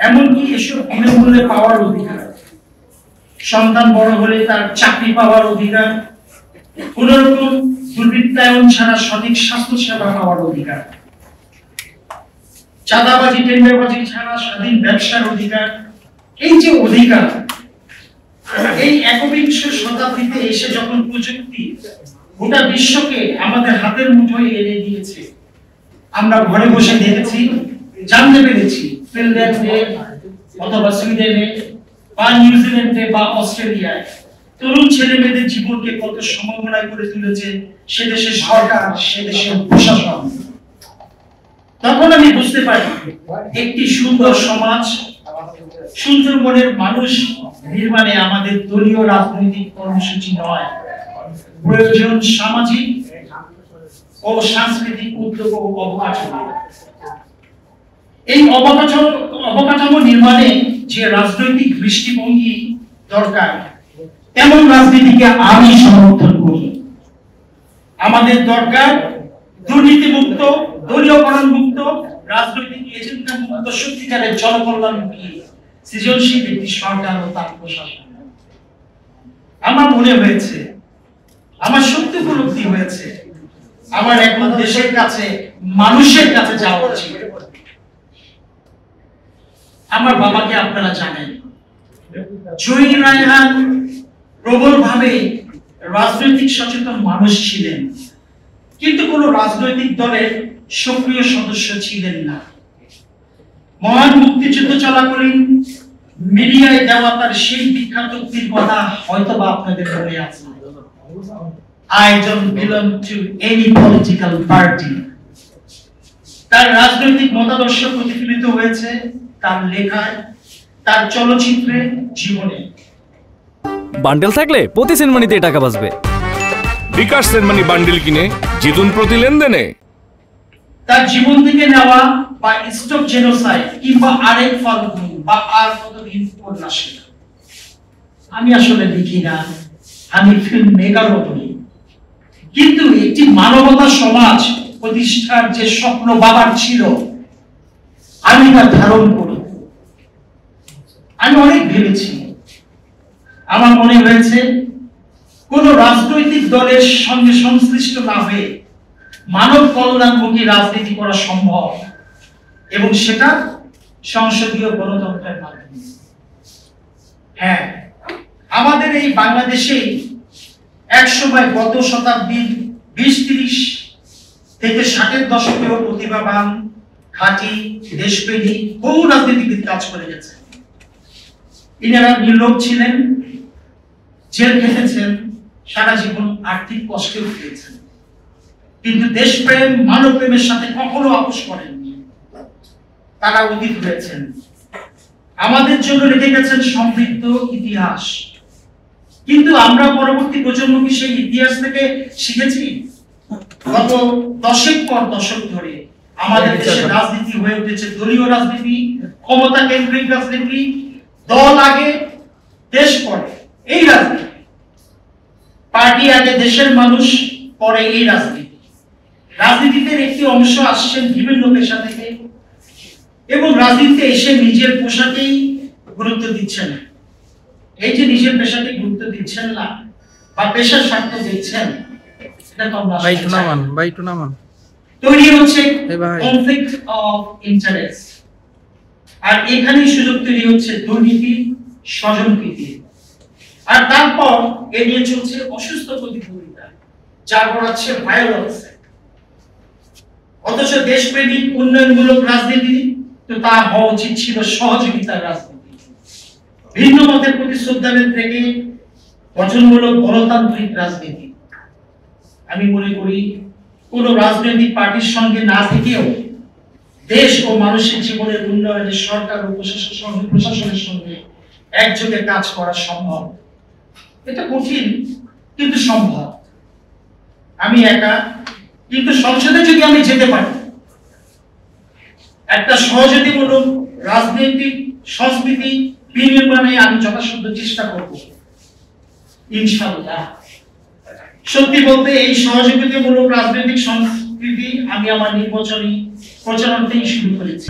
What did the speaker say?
এমনকি এসব বিনামূল্যে পাওয়ার অধিকার, সন্তান বড় হলে তার চাকরি পাওয়ার অধিকার, কোন রকম দুর্বৃত্তায়ন ছাড়া সঠিক স্বাস্থ্য সেবা পাওয়ার অধিকার, চাঁদাবাজি টেন্ডারবাজি ছাড়া স্বাধীন ব্যবসার অধিকার। এই যে অধিকার, এই একবিংশ শতাব্দীতে এসে যখন প্রযুক্তি গোটা বিশ্বকে আমাদের হাতের মুঠোয় এনে দিয়েছে, আমরা ঘরে বসে দেখেছি, জানতে পেরেছি ফিনল্যান্ডে অথবা সুইডেনে বা নিউজিল্যান্ডে বা অস্ট্রেলিয়ায় তরুণ ছেলে মেয়েদের জীবনকে কত সম্ভাবনায় করে তুলেছে সে দেশের সরকার, সে দেশের প্রশাসন। তখন আমি বুঝতে পারি একটি সুন্দর সমাজ, সুন্দর মনের মানুষ নির্মাণে আমাদের দলীয় রাজনৈতিক কর্মসূচি নয়, প্রয়োজন সামাজিক ও সাংস্কৃতিক উদ্যোগ ও অবকাঠামো। এই অবকাঠামো নির্মাণে যে রাজনৈতিক দৃষ্টিভঙ্গি দরকার, তেমন রাজনীতিকে আমি সমর্থন করি। আমাদের দরকার দুর্নীতিমুক্ত, দলীয়করণ মুক্ত, রাজনৈতিক এজেন্ডা মুক্ত, সত্যিকারের জনকল্যাণমুখী সৃজনশীল একটি সরকার ও তার প্রশাসন। আমার মনে হয়েছে, আমার সত্য উপলব্ধি হয়েছে, আমার এখন দেশের কাছে, মানুষের কাছে যাওয়া উচিত। আমার বাবাকে আপনারা জানেন, জহির রায়হান প্রবলভাবে রাজনৈতিক সচেতন মানুষ ছিলেন, কিন্তু কোন রাজনৈতিক দলের সক্রিয় সদস্য ছিলেন না। মহান মুক্তিযুদ্ধ চলাকালীন মিডিয়ায় দেওয়া তার সেই বিখ্যাত উক্তির কথা হয়তোবা আপনাদের মনে আছে, I don't belong to any political party। তার রাজনৈতিক মতাদর্শ প্রতিফলিত হয়েছে তার লেখায়, তার চলচ্চিত্রে, জীবনে। বান্ডেল থাকলে প্রতি সেনমানিতে টাকা বাঁচবে। বিকাশ সেনমানি বান্ডেল কিনে জিতুন প্রতি লেনদেনে। তার জীবন থেকে নেওয়া বা স্টপ জেনোসাইড কিংবা আরেক ফাল্গুন বা আর কতদিন উপন্যাস আমি আসলে লিখি না, আমি ফিল্ম মেকারও বলি, কিন্তু একটি মানবতা সমাজ প্রতিষ্ঠার যে স্বপ্ন বাবার ছিল আমি তা ধারণ করি। আমি অনেক ভেবেছি, আমার মনে হয়েছে কোন রাজনৈতিক দলের সঙ্গে সংশ্লিষ্ট না হয়ে মানব কল্যাণমুখী রাজনীতি করা সম্ভব, এবং সেটা সংসদীয় গণতন্ত্রের মাধ্যমে। হ্যাঁ, আমাদের এই বাংলাদেশে একসময় গত শতাব্দীর 20-30 থেকে 60-এর দশকেও প্রতিভাবান, খাঁটি, দেশপ্রেমিক বহু রাজনীতিবিদ কাজ করে গেছে। ইনারা নির্লোভ ছিলেন, জেল খেটেছেন, সারা জীবন আর্থিক কষ্টে উঠেছেন, কিন্তু দেশপ্রেম, মানবপ্রেমের সাথে কখনো আপোষ করেননি। তারা অতীত হয়েছেন, আমাদের জন্য রেখে গেছেন সমৃদ্ধ ইতিহাস। কিন্তু আমরা পরবর্তী প্রজন্ম কি সেই ইতিহাস থেকে শিখেছি? গত দশক পর দশক ধরে আমাদের দেশে রাজনীতি হয়ে উঠেছে দলীয় রাজনীতি, ক্ষমতা কেন্দ্রিক রাজনীতি, দল আগে দেশ পরে। এই রাজনীতি, পার্টি আগে দেশের মানুষ পরে, এই রাজনীতি। রাজনীতিতে একটি অংশ আসছেন বিভিন্ন পেশা থেকে, এবং রাজনীতিতে এসে নিজের পোশাকেই গুরুত্ব দিচ্ছেন। এই যে নিজের পেশাকে গুরুত্ব দিচ্ছেন না বা পেশার স্বার্থ দিচ্ছেন, এটা তো আমরা তৈরি হচ্ছে কনফ্লিক্ট অফ ইন্টারেস্ট। আর এখানেই সুযোগ তৈরি হচ্ছে দুর্নীতি, স্বজনপ্রীতি, আর তারপর এড়িয়ে চলছে অসুস্থ প্রতিযোগিতা, যা করাচ্ছে ভায়োলেন্স। অথচ দেশপ্রেমিক উন্নয়নমূলক রাজনীতি তো তা হওয়া উচিত ছিল সহযোগিতার রাজনীতি, ভিন্ন মতের প্রতি শ্রদ্ধাবোধ থেকে গঠনমূলক গণতান্ত্রিক রাজনীতি। আমি মনে করি কোন রাজনৈতিক পার্টির সঙ্গে না থেকেও দেশ ও মানুষের জীবনের উন্নয়নে সরকার ও প্রশাসনের সঙ্গে একযোগে কাজ করা সম্ভব। এটা কঠিন কিন্তু সম্ভব। আমি একা, কিন্তু সংসদে যদি আমি যেতে পারি, একটা সহযোগিতামূলক রাজনৈতিক সংস্কৃতি বিনির্মাণে আমি যথাসাধ্য চেষ্টা করব ইনশাআল্লাহ। সত্যি বলতে এই সহযোগিতামূলক রাজনৈতিক সংস্কৃতি আমি আমার নির্বাচনী প্রচারণাতেই শুরু করেছি।